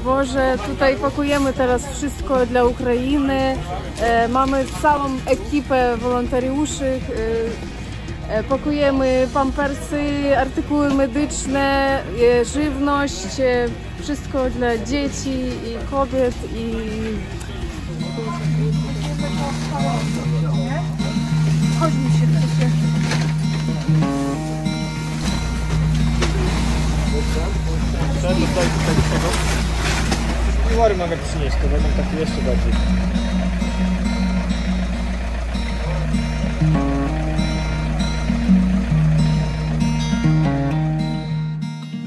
Boże, tutaj pakujemy teraz wszystko dla Ukrainy. Mamy całą ekipę wolontariuszy. Pakujemy pampersy, artykuły medyczne, żywność, wszystko dla dzieci i kobiet i... Chodź mi się trochę. Piwory mogę przynieść, to będą takie jeszcze bardziej.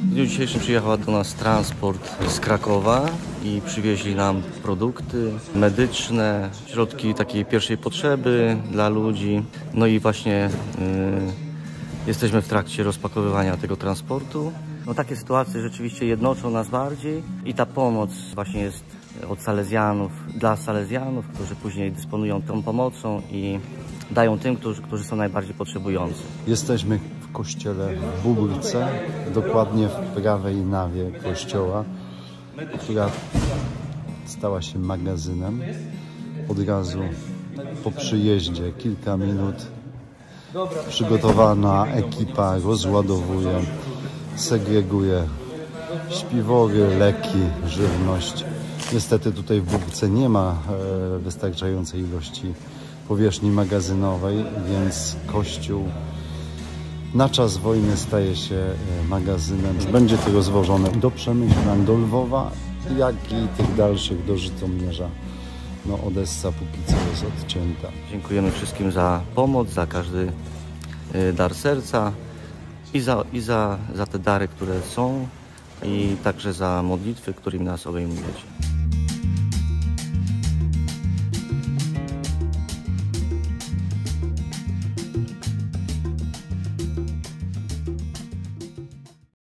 W dniu dzisiejszym przyjechał do nas transport z Krakowa i przywieźli nam produkty medyczne, środki takiej pierwszej potrzeby dla ludzi. No i właśnie jesteśmy w trakcie rozpakowywania tego transportu. No takie sytuacje rzeczywiście jednoczą nas bardziej i ta pomoc właśnie jest od Salezjanów, dla Salezjanów, którzy później dysponują tą pomocą i dają tym, którzy są najbardziej potrzebujący. Jesteśmy w kościele w Bóbrce, dokładnie w prawej nawie kościoła, która stała się magazynem. Od razu po przyjeździe, kilka minut, przygotowana ekipa rozładowuje, segreguje śpiwory, leki, żywność. Niestety tutaj w Bóbrce nie ma wystarczającej ilości powierzchni magazynowej, więc kościół na czas wojny staje się magazynem. Będzie to rozwożone do Przemyślan, do Lwowa, jak i tych dalszych do Żytomierza. No Odessa póki co jest odcięta. Dziękujemy wszystkim za pomoc, za każdy dar serca i za te dary, które są i także za modlitwy, którymi nas obejmujecie.